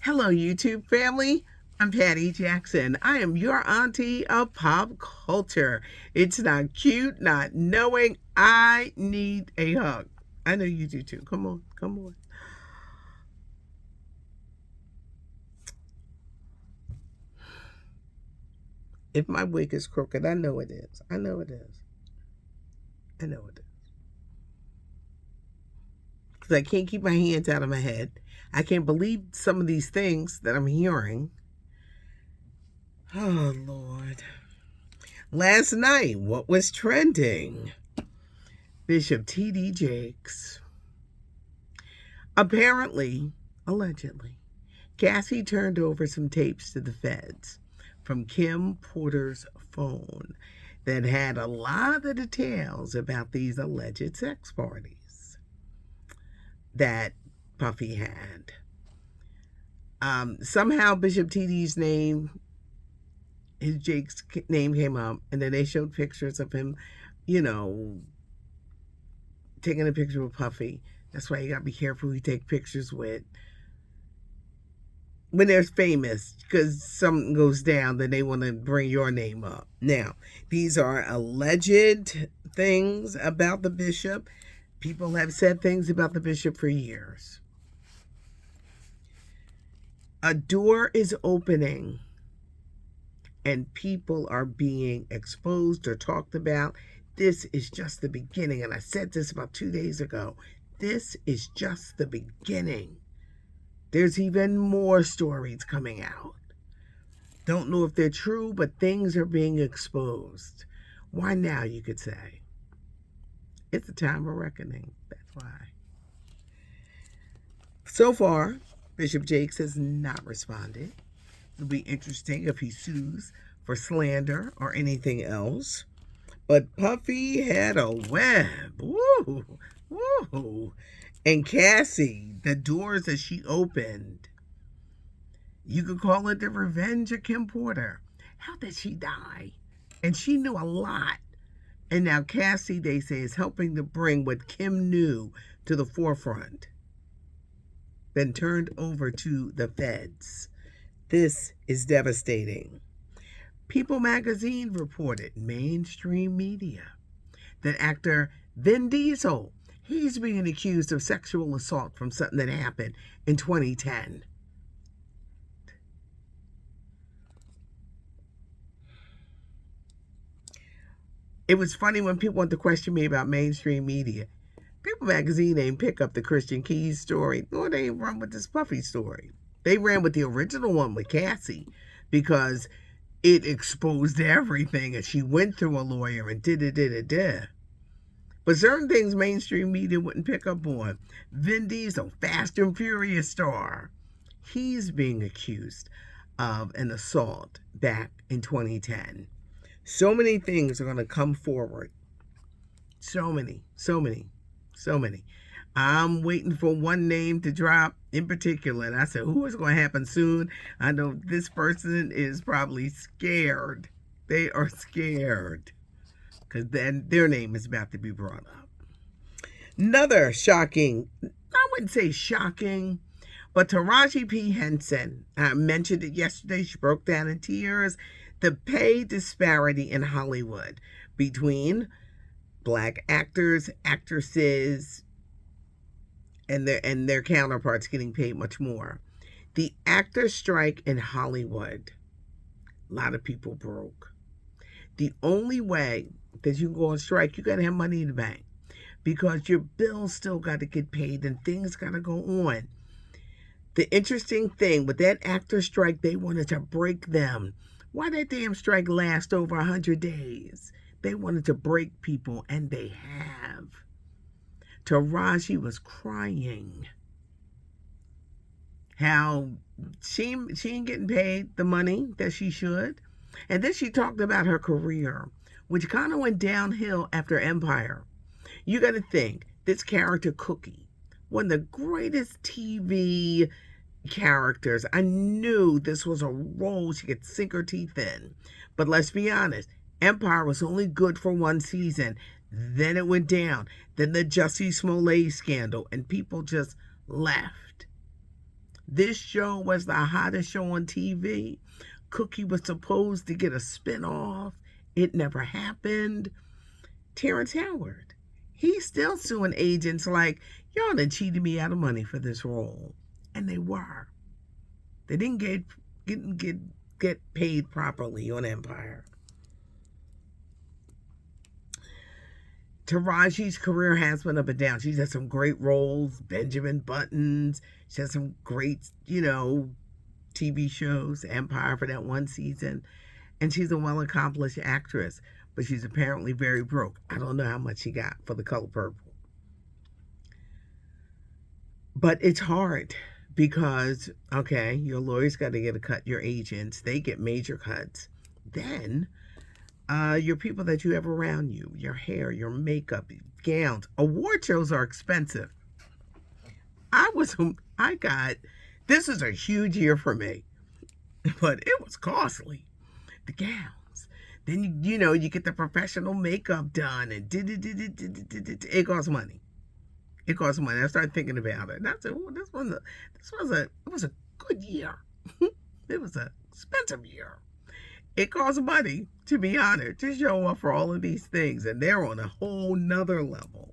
Hello, YouTube family. I'm Patty Jackson. I am your auntie of pop culture. It's not cute, not knowing. I need a hug. I know you do too. Come on, come on. If my wig is crooked, I know it is. I know it is. I know it is. Because I can't keep my hands out of my head. I can't believe some of these things that I'm hearing. Oh, Lord. Last night, what was trending? Bishop T.D. Jakes. Apparently, allegedly, Cassie turned over some tapes to the feds from Kim Porter's phone that had a lot of the details about these alleged sex parties that Puffy had. Somehow Bishop TD's name, his Jake's name came up, and then they showed pictures of him, taking a picture with Puffy. That's why you gotta be careful who you take pictures with when they're famous, because something goes down, then they want to bring your name up. Now, these are alleged things about the bishop. People have said things about the bishop for years. A door is opening, and people are being exposed or talked about. This is just the beginning, and I said this about 2 days ago. This is just the beginning. There's even more stories coming out. Don't know if they're true, but things are being exposed. Why now, you could say? It's a time of reckoning. That's why. So far, Bishop Jakes has not responded. It'll be interesting if he sues for slander or anything else. But Puffy had a web. Woo! Woo! And Cassie, the doors that she opened, you could call it the revenge of Kim Porter. How did she die? And she knew a lot. And now Cassie, they say, is helping to bring what Kim knew to the forefront. Been turned over to the feds. This is devastating. People magazine reported, mainstream media, that actor Vin Diesel, he's being accused of sexual assault from something that happened in 2010. It was funny when people wanted to question me about mainstream media. People magazine ain't pick up the Christian Keys story, nor they ain't run with this Puffy story. They ran with the original one with Cassie because it exposed everything, and she went through a lawyer and did. But certain things mainstream media wouldn't pick up on. Vin Diesel, Fast and Furious star, he's being accused of an assault back in 2010. So many things are going to come forward. So many. I'm waiting for one name to drop in particular. And I said, who is going to happen soon? I know this person is probably scared. They are scared because then their name is about to be brought up. Another shocking, I wouldn't say shocking, but Taraji P. Henson, I mentioned it yesterday. She broke down in tears. The pay disparity in Hollywood between black actors, actresses, and their counterparts getting paid much more. The actor strike in Hollywood, a lot of people broke. The only way that you can go on strike, you got to have money in the bank because your bills still got to get paid and things got to go on. The interesting thing with that actor strike, they wanted to break them. Why that damn strike last over 100 days? They wanted to break people, and they have. Taraji was crying how she ain't getting paid the money that she should. And then she talked about her career, which kind of went downhill after Empire. You got to think, this character Cookie, one of the greatest TV characters. I knew this was a role she could sink her teeth in. But let's be honest, Empire was only good for one season. Then it went down. Then the Jussie Smollett scandal, and people just left. This show was the hottest show on TV. Cookie was supposed to get a spinoff. It never happened. Terrence Howard, he's still suing agents like, y'all done cheated me out of money for this role. And they were. They didn't get paid properly on Empire. Taraji's career has been up and down. She's had some great roles, Benjamin Buttons. She had some great, TV shows, Empire for that one season. And she's a well-accomplished actress, but she's apparently very broke. I don't know how much she got for The Color Purple. But it's hard because, okay, your lawyer's got to get a cut, your agents, they get major cuts. Then your people that you have around you, your hair, your makeup, gowns. Award shows are expensive. This is a huge year for me, but it was costly. The gowns. Then, you get the professional makeup done, and it costs money. It costs money. I started thinking about it, and I said, "Oh, it was a good year. It was an expensive year. It costs money to be honored, to show up for all of these things, and they're on a whole nother level.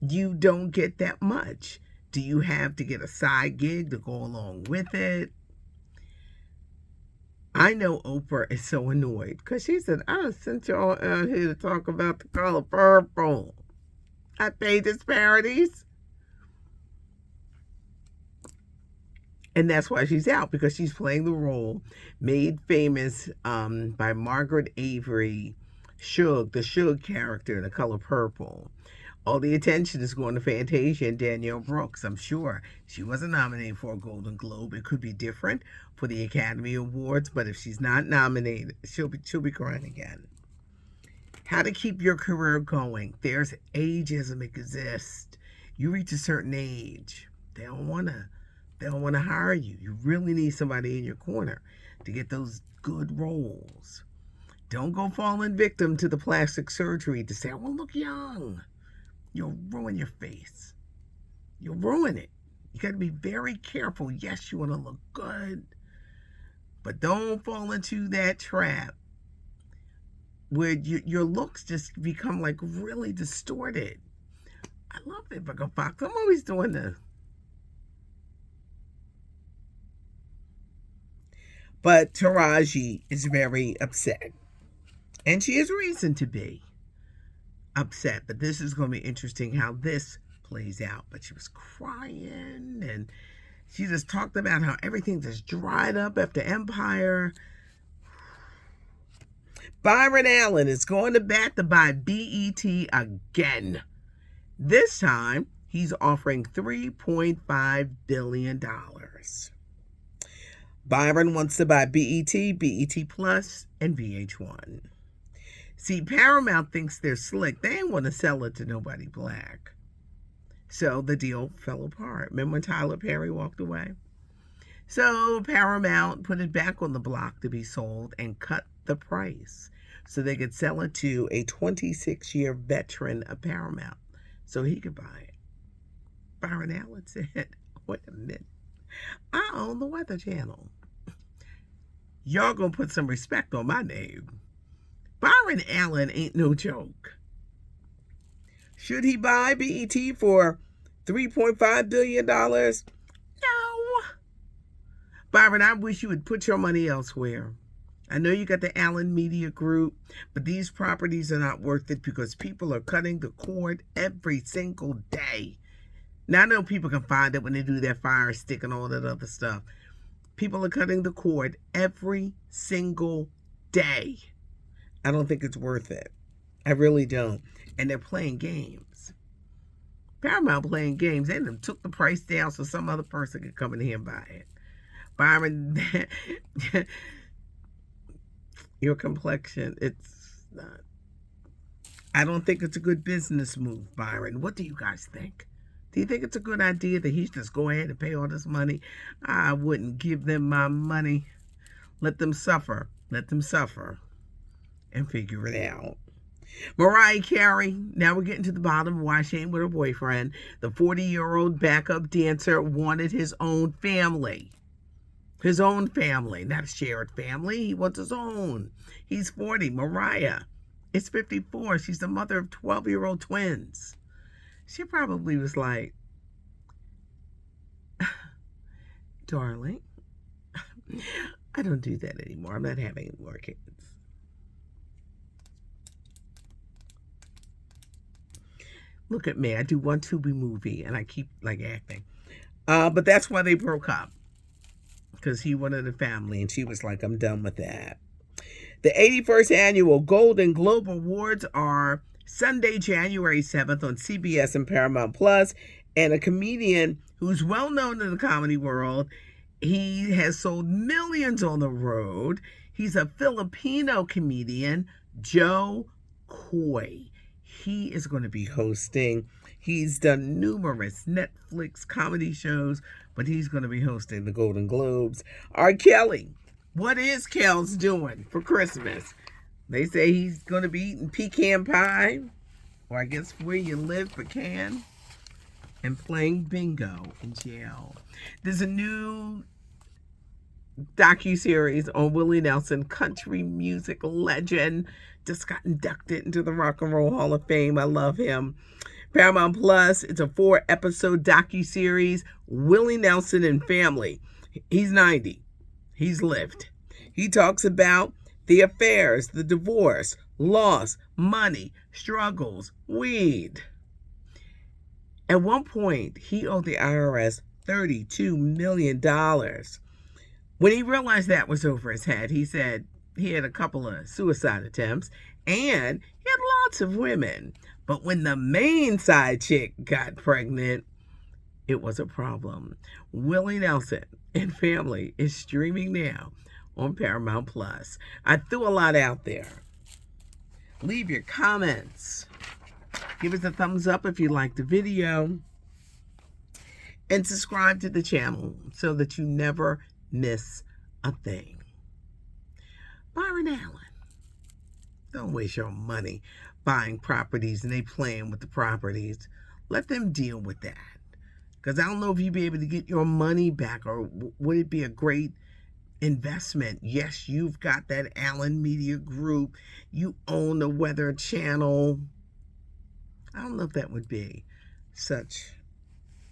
You don't get that much. Do you have to get a side gig to go along with it?" I know Oprah is so annoyed because she said, "I sent y'all out here to talk about The Color Purple. I pay disparities." And that's why she's out, because she's playing the role made famous by Margaret Avery, Suge, the Suge character in The Color Purple. All the attention is going to Fantasia and Danielle Brooks. I'm sure she wasn't nominated for a Golden Globe. It could be different for the Academy Awards, but if she's not nominated, she'll be crying again. How to keep your career going. There's ageism exists. You reach a certain age, they don't want to hire you. You really need somebody in your corner to get those good roles. Don't go falling victim to the plastic surgery to say, "I want to look young." You'll ruin your face. You'll ruin it. You got to be very careful. Yes, you want to look good, but don't fall into that trap where your looks just become like really distorted. I love it, Vivica Fox. I'm always doing this. But Taraji is very upset. And she has reason to be upset. But this is going to be interesting how this plays out. But she was crying, and she just talked about how everything just dried up after Empire. Byron Allen is going to bat to buy BET again. This time, he's offering $3.5 billion. Byron wants to buy BET, BET Plus, and VH1. See, Paramount thinks they're slick. They ain't want to sell it to nobody black. So the deal fell apart. Remember when Tyler Perry walked away? So Paramount put it back on the block to be sold and cut the price so they could sell it to a 26-year veteran of Paramount so he could buy it. Byron Allen said, "Wait a minute. I own the Weather Channel. Y'all gonna put some respect on my name." Byron Allen ain't no joke. Should he buy BET for $3.5 billion? No. Byron, I wish you would put your money elsewhere. I know you got the Allen Media Group, but these properties are not worth it because people are cutting the cord every single day. Now, I know people can find it when they do their Fire Stick and all that other stuff. People are cutting the cord every single day. I don't think it's worth it. I really don't. And they're playing games. Paramount playing games. They took the price down so some other person could come in here and buy it. Byron, your complexion, it's not. I don't think it's a good business move, Byron. What do you guys think? Do you think it's a good idea that he should just go ahead and pay all this money? I wouldn't give them my money. Let them suffer. Let them suffer and figure it out. Mariah Carey, now we're getting to the bottom of why she ain't with her boyfriend. The 40-year-old backup dancer wanted his own family. His own family, not a shared family. He wants his own. He's 40. Mariah is 54. She's the mother of 12-year-old twins. She probably was like, darling, I don't do that anymore. I'm not having any more kids. Look at me. I do one Tubi movie and I keep like acting. But that's why they broke up. Because he wanted a family and she was like, I'm done with that. The 81st annual Golden Globe Awards are Sunday, January 7th on CBS and Paramount Plus. And a comedian who's well known in the comedy world, he has sold millions on the road. He's a Filipino comedian, Joe Coy. He is going to be hosting. He's done numerous Netflix comedy shows, but he's going to be hosting the Golden Globes. R. Kelly, what is Kel's doing for Christmas? They say he's going to be eating pecan pie, or I guess where you live, pecan, and playing bingo in jail. There's a new docuseries on Willie Nelson, country music legend, just got inducted into the Rock and Roll Hall of Fame. I love him. Paramount Plus, it's a 4-episode docuseries, Willie Nelson and Family. He's 90. He's lived. He talks about the affairs, the divorce, loss, money, struggles, weed. At one point, he owed the IRS $32 million. When he realized that was over his head, he said he had a couple of suicide attempts and he had lots of women. But when the main side chick got pregnant, it was a problem. Willie Nelson and Family is streaming now on Paramount Plus. I threw a lot out there. Leave your comments. Give us a thumbs up if you liked the video. And subscribe to the channel so that you never miss a thing. Byron Allen. Don't waste your money buying properties and they playing with the properties. Let them deal with that. Because I don't know if you'd be able to get your money back, or would it be a great investment? Yes, you've got that Allen Media Group. You own the Weather Channel. I don't know if that would be such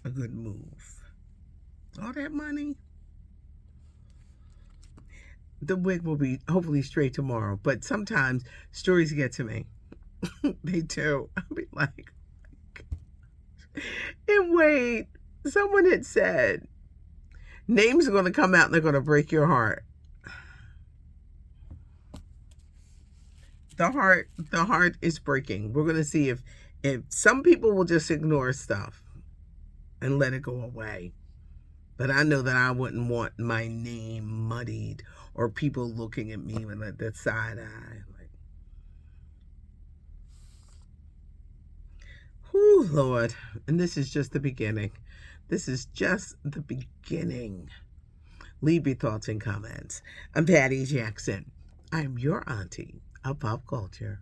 a good move. All that money. The wig will be hopefully straight tomorrow, but sometimes stories get to me. They do. I'll be like, and wait, someone had said, names are going to come out and they're going to break your heart. The heart is breaking. We're going to see if some people will just ignore stuff and let it go away. But I know that I wouldn't want my name muddied or people looking at me with that side eye. Like, whew, Lord. And this is just the beginning. This is just the beginning. Leave your thoughts and comments. I'm Patty Jackson. I'm your auntie of pop culture.